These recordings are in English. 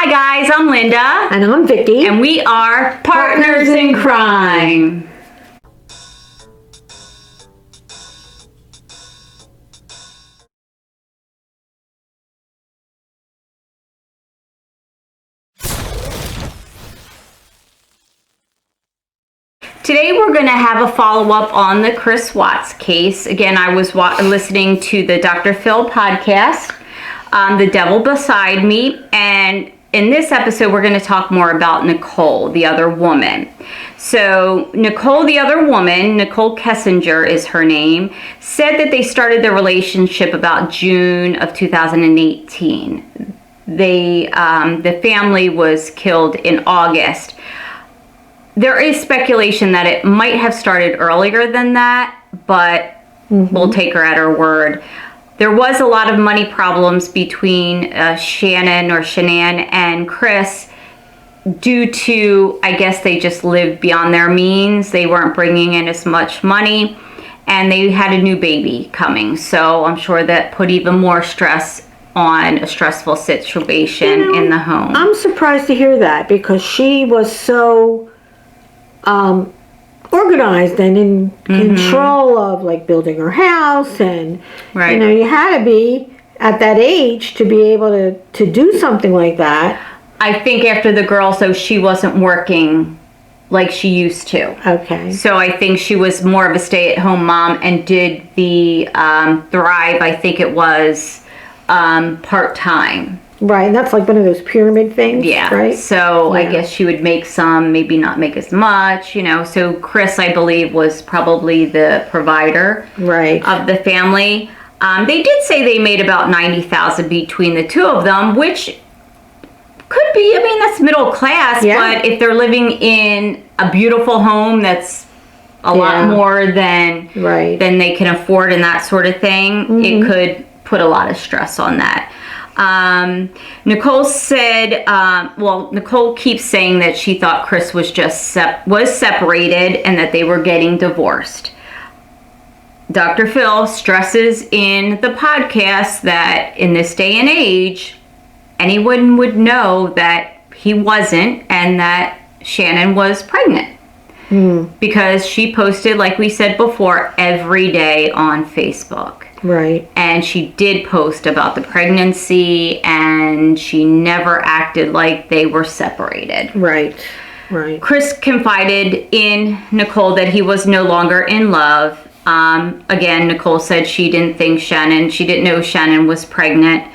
Hi guys, I'm Linda. And I'm Vicky. And we are Partners in Crime. Today we're going to have a follow-up on the Chris Watts case. Again, I was listening to the Dr. Phil podcast, The Devil Beside Me, and in this episode we're going to talk more about Nicole, the other woman. So Nicole, the other woman, Nicole Kessinger is her name, said that they started their relationship about June of 2018. The family was killed in August. There is speculation that it might have started earlier than that, but we'll take her at her word. There was a lot of money problems between Shannon and Chris due to, I guess they just lived beyond their means. They weren't bringing in as much money, and they had a new baby coming. So I'm sure that put even more stress on a stressful situation in the home. I'm surprised to hear that because she was so organized and in control of like building her house, and you had to be at that age to be able to do something like that. I think after the girl, so she wasn't working like she used to. Okay. So I think she was more of a stay-at-home mom and did the Thrive, I think it was, part-time. Right, and that's like one of those pyramid things, right? So I guess she would make some, maybe not make as much, So Chris, I believe, was probably the provider of the family. They did say they made about $90,000 between the two of them, which could be, I mean, that's middle class, but if they're living in a beautiful home that's a lot more than they can afford and that sort of thing, it could put a lot of stress on that. Nicole said, Nicole keeps saying that she thought Chris was just separated and that they were getting divorced. Dr. Phil stresses in the podcast that in this day and age, anyone would know that he wasn't and that Shannon was pregnant. Because she posted, like we said before, every day on Facebook. Right. And she did post about the pregnancy, and she never acted like they were separated. Right. Right. Chris confided in Nicole that he was no longer in love. Again, Nicole said she didn't know Shannon was pregnant.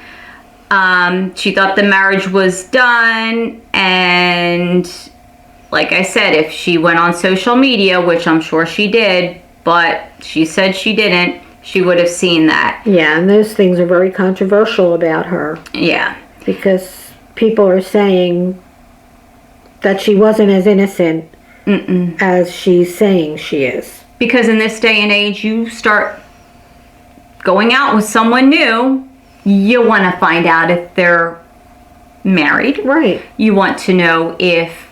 She thought the marriage was done, and like I said, if she went on social media, which I'm sure she did, but she said she didn't, she would have seen that. Yeah, and those things are very controversial about her. Yeah. Because people are saying that she wasn't as innocent as she's saying she is. Because in this day and age, you start going out with someone new, you want to find out if they're married. Right. You want to know if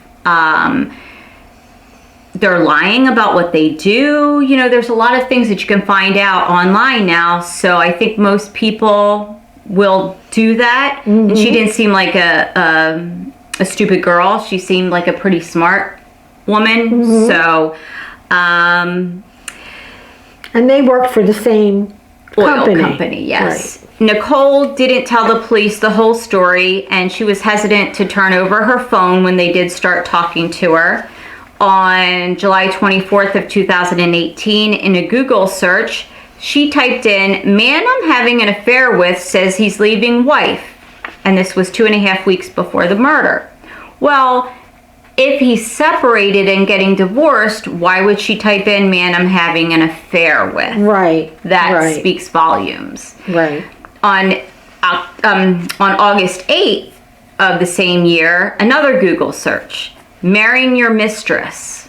they're lying about what they do. There's a lot of things that you can find out online now. So I think most people will do that. And she didn't seem like a stupid girl. She seemed like a pretty smart woman. So, and they worked for the same oil company, yes. Right. Nicole didn't tell the police the whole story, and she was hesitant to turn over her phone when they did start talking to her. On July 24th of 2018, in a Google search, she typed in, "Man I'm having an affair with says he's leaving wife." And this was 2.5 weeks before the murder. Well, if he's separated and getting divorced, why would she type in, "Man I'm having an affair with"? Right. That speaks volumes. Right. On August 8th of the same year, another Google search. "Marrying your mistress,"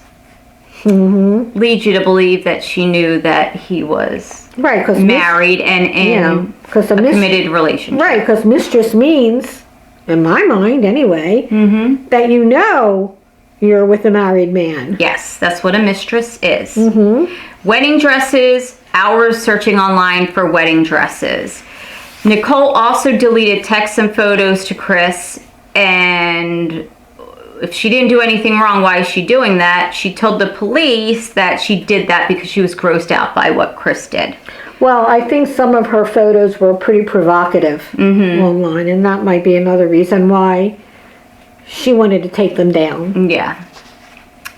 leads you to believe that she knew that he was married and in a committed relationship. Right, because mistress means, in my mind anyway, that you're with a married man. Yes, that's what a mistress is. Wedding dresses, hours searching online for wedding dresses. Nicole also deleted texts and photos to Chris And if she didn't do anything wrong, why is she doing that? She told the police that she did that because she was grossed out by what Chris did. Well, I think some of her photos were pretty provocative online, and that might be another reason why she wanted to take them down. Yeah.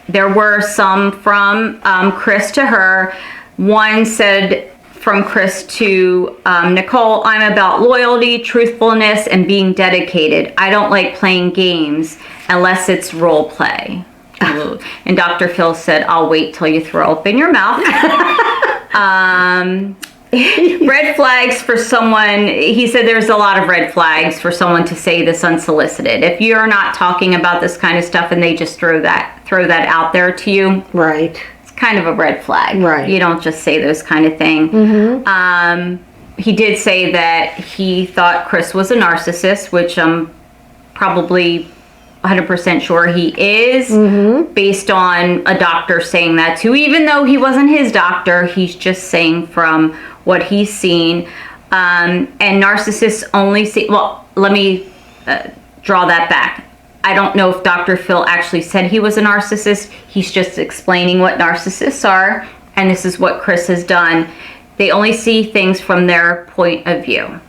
There were some from Chris to her. One said from Chris to Nicole, I'm about loyalty, truthfulness, and being dedicated. I don't like playing games unless it's role play. And Dr. Phil said, I'll wait till you throw open your mouth. Red flags for someone, he said there's a lot of red flags for someone to say this unsolicited. If you're not talking about this kind of stuff and they just throw that out there to you, right, it's kind of a red flag. Right. You don't just say those kind of thing. He did say that he thought Chris was a narcissist, which I'm probably 100% sure he is, based on a doctor saying that too. Even though he wasn't his doctor, he's just saying from what he's seen. And narcissists only see, well, let me draw that back. I don't know if Dr. Phil actually said he was a narcissist. He's just explaining what narcissists are, and this is what Chris has done. They only see things from their point of view.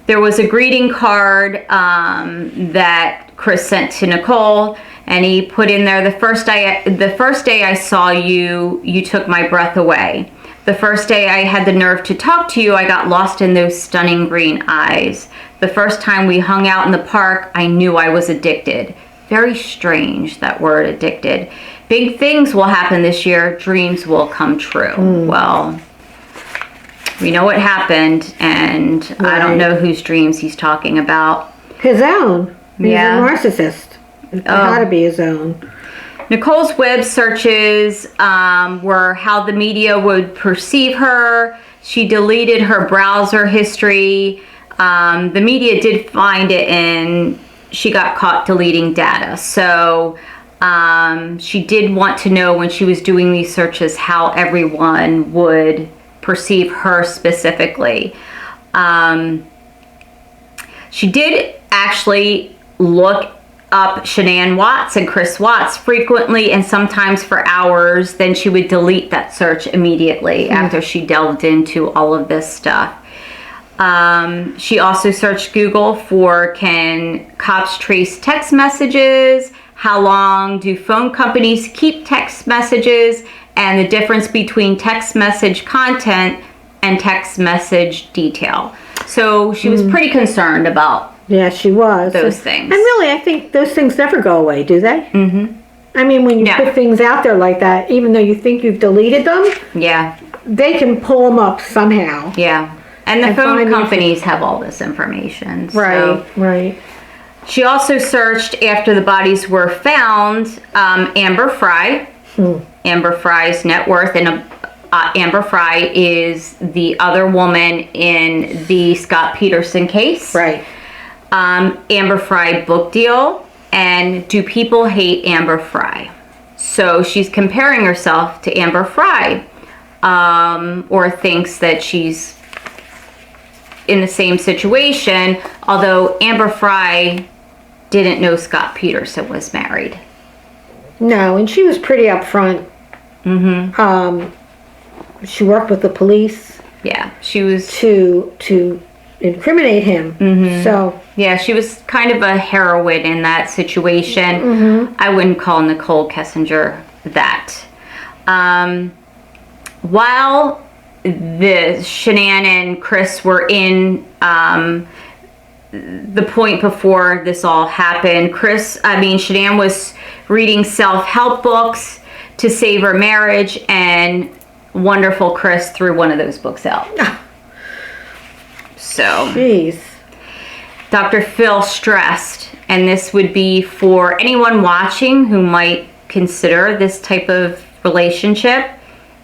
There was a greeting card that Chris sent to Nicole, and he put in there, the first day I saw you, you took my breath away. The first day I had the nerve to talk to you, I got lost in those stunning green eyes. The first time we hung out in the park, I knew I was addicted. Very strange, that word, addicted. Big things will happen this year. Dreams will come true. Well, we know what happened, and I don't know whose dreams he's talking about. His own. He's a narcissist. It had to be his own. Nicole's web searches were how the media would perceive her. She deleted her browser history. The media did find it, and she got caught deleting data. So she did want to know when she was doing these searches how everyone would perceive her specifically. She did actually look up Shanann Watts and Chris Watts frequently and sometimes for hours. Then she would delete that search immediately after she delved into all of this stuff. She also searched Google for, can cops trace text messages? How long do phone companies keep text messages? And the difference between text message content and text message detail. So she was pretty concerned about she was. Those things. And really, I think those things never go away, do they? I mean, when you put things out there like that, even though you think you've deleted them, they can pull them up somehow. And the phone companies have all this information. Right, right. She also searched after the bodies were found, Amber Frey. Amber Frey's net worth, and Amber Frey is the other woman in the Scott Peterson case. Right. Amber Frey book deal, and do people hate Amber Frey? So she's comparing herself to Amber Frey, or thinks that she's in the same situation, although Amber Frey didn't know Scott Peterson was married. No, and she was pretty upfront. She worked with the police. She was to incriminate him. So she was kind of a heroine in that situation. I wouldn't call Nicole Kessinger that. While the Shanann and Chris were in the point before this all happened, Shanann was reading self-help books to save her marriage, and wonderful Chris threw one of those books out. So, jeez. Dr. Phil stressed, and this would be for anyone watching who might consider this type of relationship,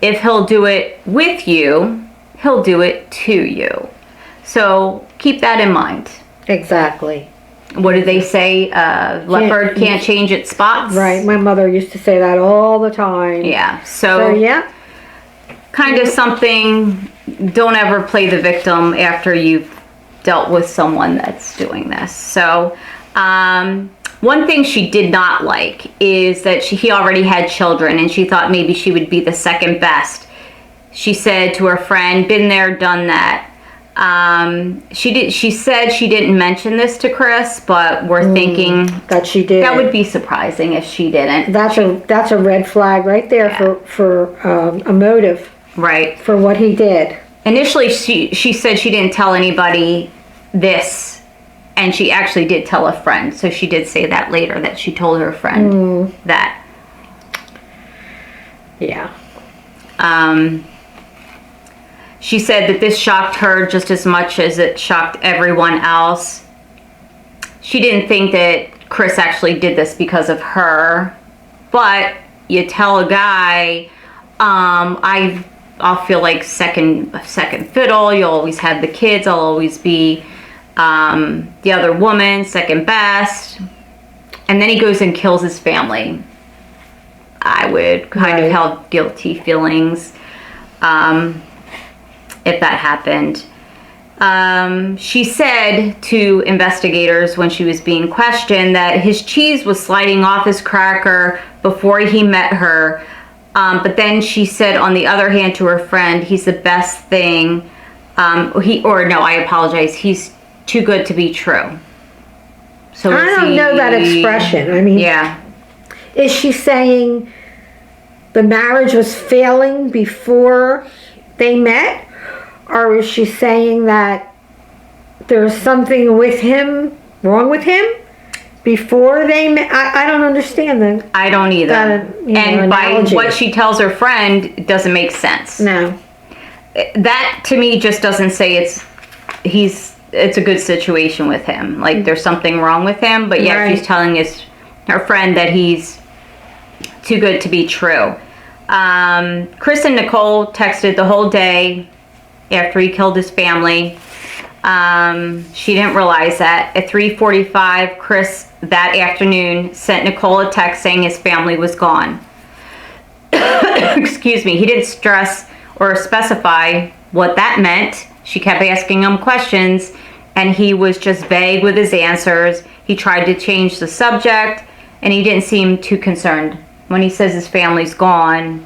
if he'll do it with you, he'll do it to you. So keep that in mind. Exactly. What do they say? Leopard can't change its spots? Right. My mother used to say that all the time. Yeah. So kind of something, don't ever play the victim after you've dealt with someone that's doing this. So One thing she did not like is that he already had children, and she thought maybe she would be the second best. She said to her friend, been there, done that. She said she didn't mention this to Chris, but we're thinking that she did. That would be surprising if she didn't. That's a red flag right there for a motive. Right. For what he did. Initially, she said she didn't tell anybody this, and she actually did tell a friend. So she did say that later, that she told her friend that. Yeah. She said that this shocked her just as much as it shocked everyone else. She didn't think that Chris actually did this because of her, but you tell a guy, I'll feel like second fiddle. You'll always have the kids. I'll always be the other woman, second best. And then he goes and kills his family. I would kind of have guilty feelings if that happened. She said to investigators when she was being questioned that his cheese was sliding off his cracker before he met her. But then she said, on the other hand, to her friend, he's the best thing. I apologize. He's too good to be true. So I don't know that expression. I mean, yeah. Is she saying the marriage was failing before they met? Or is she saying that there's something wrong with him before they met? I don't understand that. I don't either. And by what she tells her friend, it doesn't make sense. No. That to me just doesn't say it's a good situation with him. Like there's something wrong with him, but yet she's telling her friend that he's too good to be true. Chris and Nicole texted the whole day after he killed his family. She didn't realize that. At 3:45, Chris that afternoon sent Nicole a text saying his family was gone. Excuse me. He didn't stress or specify what that meant. She kept asking him questions, and he was just vague with his answers. He tried to change the subject, and he didn't seem too concerned. When he says his family's gone,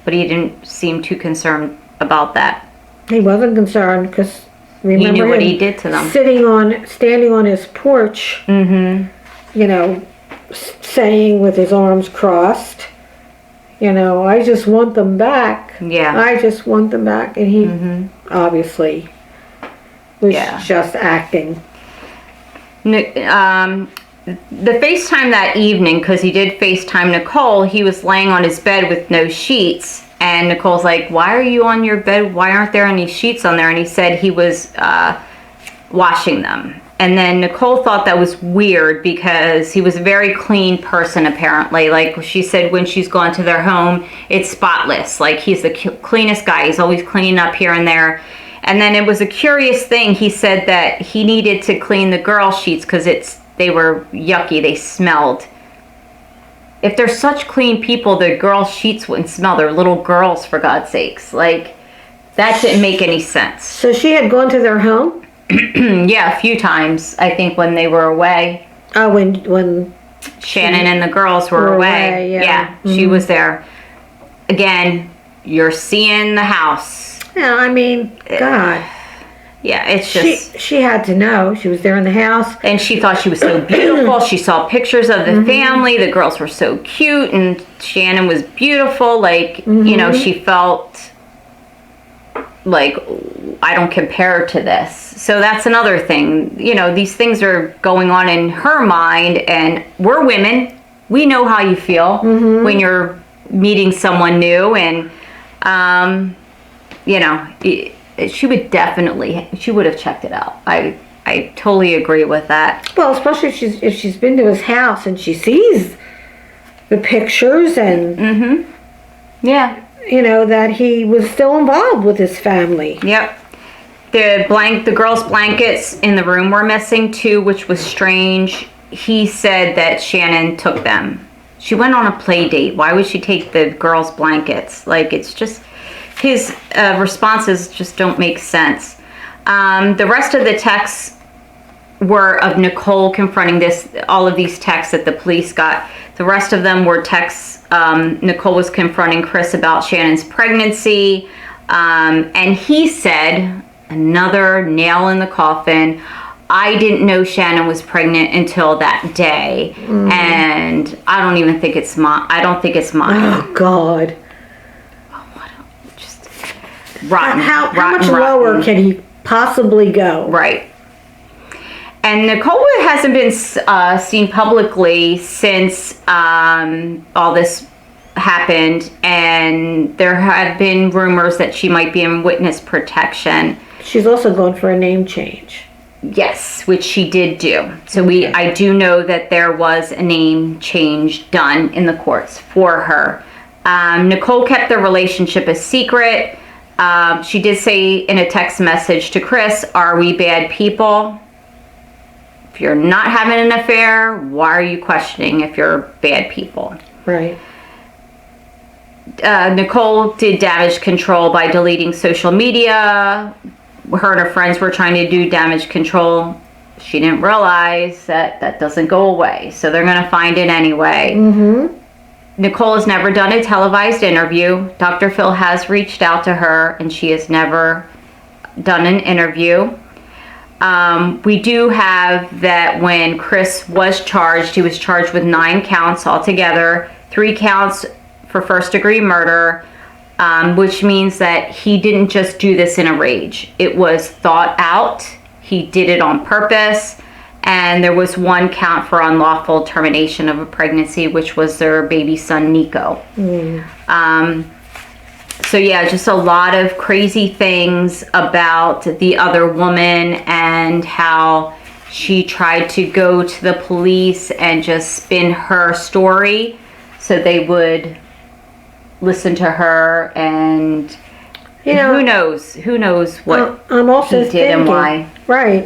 but he didn't seem too concerned about that. He wasn't concerned because remember he knew what he did to them. Standing on his porch, saying with his arms crossed, I just want them back. Yeah. I just want them back. And he obviously was just acting. The FaceTime that evening, because he did FaceTime Nicole, he was laying on his bed with no sheets. And Nicole's like, why are you on your bed? Why aren't there any sheets on there? And he said he was washing them. And then Nicole thought that was weird because he was a very clean person, apparently. Like she said, when she's gone to their home, it's spotless. Like he's the cleanest guy. He's always cleaning up here and there. And then it was a curious thing. He said that he needed to clean the girl sheets because they were yucky. They smelled. If they're such clean people, the girl sheets wouldn't smell. They're little girls, for God's sakes. Like, that didn't make any sense. So she had gone to their home? Yeah, a few times, I think, when they were away. Oh, when Shannon and the girls were away. Yeah, she was there. Again, you're seeing the house. Yeah, I mean, God. Yeah, it's just... She had to know. She was there in the house. And she thought she was so beautiful. She saw pictures of the family. The girls were so cute. And Shannon was beautiful. Like, she felt like, I don't compare to this. So that's another thing. These things are going on in her mind. And we're women. We know how you feel when you're meeting someone new. And, she would have checked it out. I totally agree with that. Well, especially if she's been to his house and she sees the pictures and that he was still involved with his family. Yep. The girls' blankets in the room were missing too, which was strange. He said that Shannon took them. She went on a play date. Why would she take the girls' blankets? Like, it's just... His responses just don't make sense. The rest of the texts were of Nicole confronting all of these texts that the police got. The rest of them were texts. Nicole was confronting Chris about Shannon's pregnancy. And he said, another nail in the coffin, I didn't know Shannon was pregnant until that day. And I don't even think it's mine. Oh, God. Just rotten. How much lower can he possibly go? Right. And Nicole hasn't been seen publicly since all this happened, and there have been rumors that she might be in witness protection. She's also going for a name change. Yes, which she did do. So I do know that there was a name change done in the courts for her. Nicole kept the relationship a secret. She did say in a text message to Chris, "Are we bad people? If you're not having an affair, why are you questioning if you're bad people?" Right. Nicole did damage control by deleting social media. Her and her friends were trying to do damage control. She didn't realize that doesn't go away, so they're going to find it anyway. Nicole has never done a televised interview. Dr. Phil has reached out to her, and she has never done an interview. We do have that when Chris was charged, he was charged with 9 counts altogether, 3 counts for first-degree murder, which means that he didn't just do this in a rage. It was thought out. He did it on purpose. And there was 1 count for unlawful termination of a pregnancy, which was their baby son, Nico. So yeah, just a lot of crazy things about the other woman and how she tried to go to the police and just spin her story so they would listen to her, and who knows what I'm also he did and why. Right,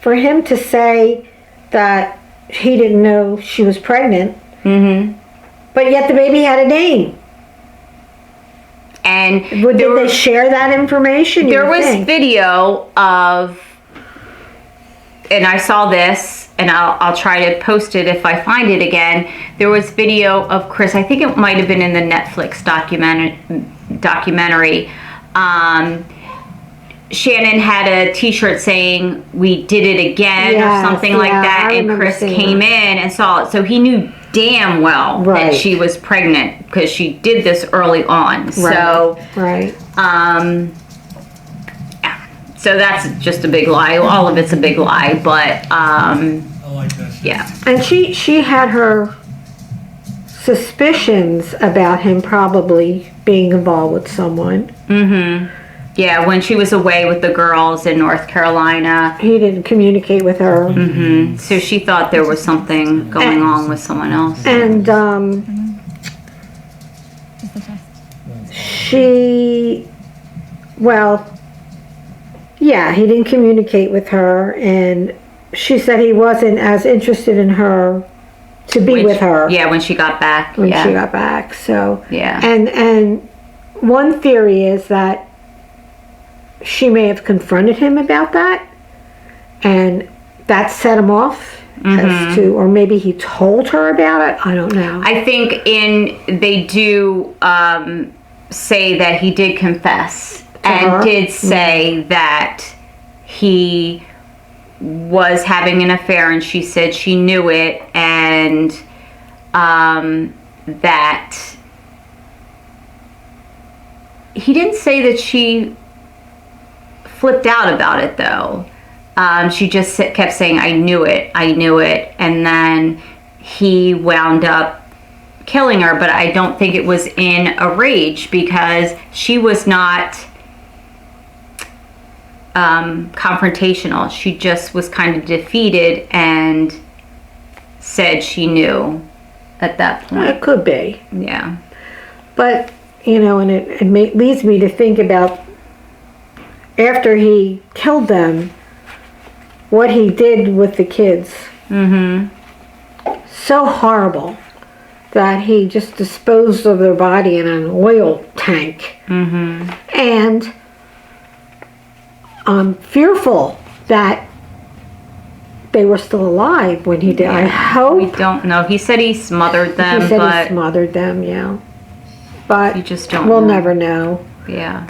for him to say that he didn't know she was pregnant, but yet the baby had a name. And did they share that information? There was video of, and I saw this, and I'll try to post it if I find it again. There was video of Chris. I think it might have been in the Netflix documentary. Shannon had a T-shirt saying "We did it again" or something like that, and Chris came in and saw it. So he knew damn well that she was pregnant because she did this early on. So so that's just a big lie. All of it's a big lie, but I like that. yeah. And she had her suspicions about him probably being involved with someone. Yeah, when she was away with the girls in North Carolina. He didn't communicate with her. So she thought there was something going on with someone else. And he didn't communicate with her, and she said he wasn't as interested in her to be with her. Yeah, when she got back. When she got back, so. Yeah. And one theory is that she may have confronted him about that, and that set him off as to, or maybe he told her about it. I don't know. I think they do say that he did confess and did say that he was having an affair, and she said she knew it, and that he didn't say that she flipped out about it, though. She just kept saying, I knew it, and then he wound up killing her, but I don't think it was in a rage because she was not confrontational. She just was kind of defeated and said she knew at that point. It could be. Yeah. But, and it leads me to think about after he killed them, what he did with the kids. So horrible that he just disposed of their body in an oil tank. And I'm fearful that they were still alive when he did. I We hope don't know. He said he smothered them, he said but he smothered them, yeah. But you just don't we'll know. never know. Yeah.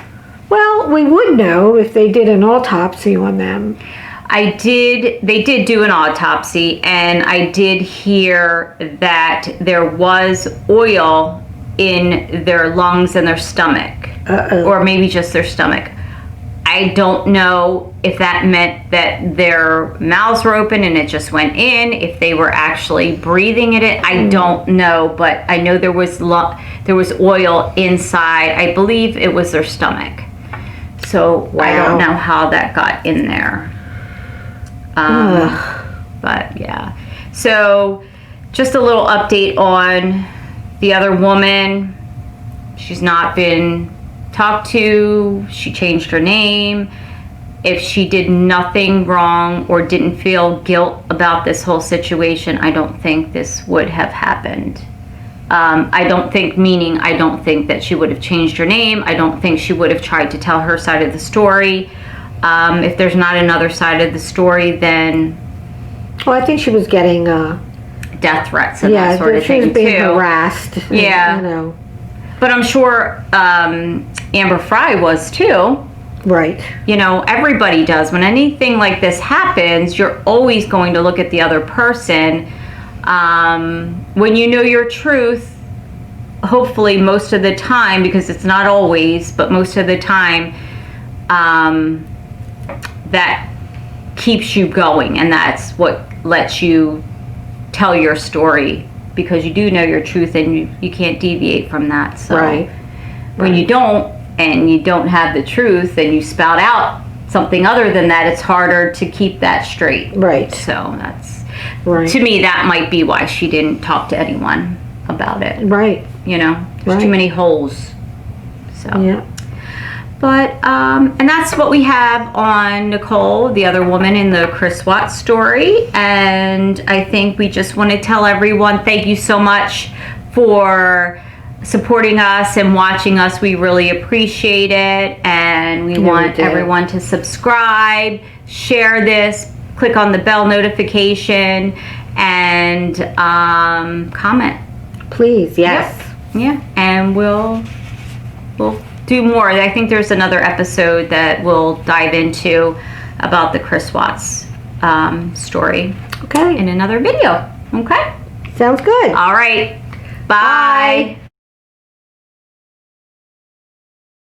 Well, we would know if they did an autopsy on them. They did do an autopsy, and I did hear that there was oil in their lungs and their stomach. Uh-oh. Or maybe just their stomach. I don't know if that meant that their mouths were open and it just went in, if they were actually breathing in it. I don't know, but I know there was oil inside. I believe it was their stomach. So I don't know how that got in there. But yeah. So just a little update on the other woman. She's not been talked to. She changed her name. If she did nothing wrong or didn't feel guilt about this whole situation, I don't think this would have happened. I don't think that she would have changed her name. I don't think she would have tried to tell her side of the story. If there's not another side of the story, then Well, I think she was getting death threats and that sort of she thing was being too. harassed. Yeah. You know. But I'm sure Amber Fry was too. Right. You know, everybody does. When anything like this happens, you're always going to look at the other person. When you know your truth, hopefully most of the time, because it's not always, but most of the time, that keeps you going, and that's what lets you tell your story, because you do know your truth and you can't deviate from that. So Right. when you don't, and you don't have the truth, and you spout out something other than that, it's harder to keep that straight. Right. So that's, Right. to me, that might be why she didn't talk to anyone about it. Right. You know, there's too Right. many holes. So. Yeah. But, and that's what we have on Nicole, the other woman in the Chris Watts story. And I think we just want to tell everyone, thank you so much for supporting us and watching us. We really appreciate it. And we want everyone to subscribe, share this, click on the bell notification, and comment. Please, yes. Yep. Yeah, and we'll do more. I think there's another episode that we'll dive into about the Chris Watts story Okay. in another video. Okay? Sounds good. All right. Bye.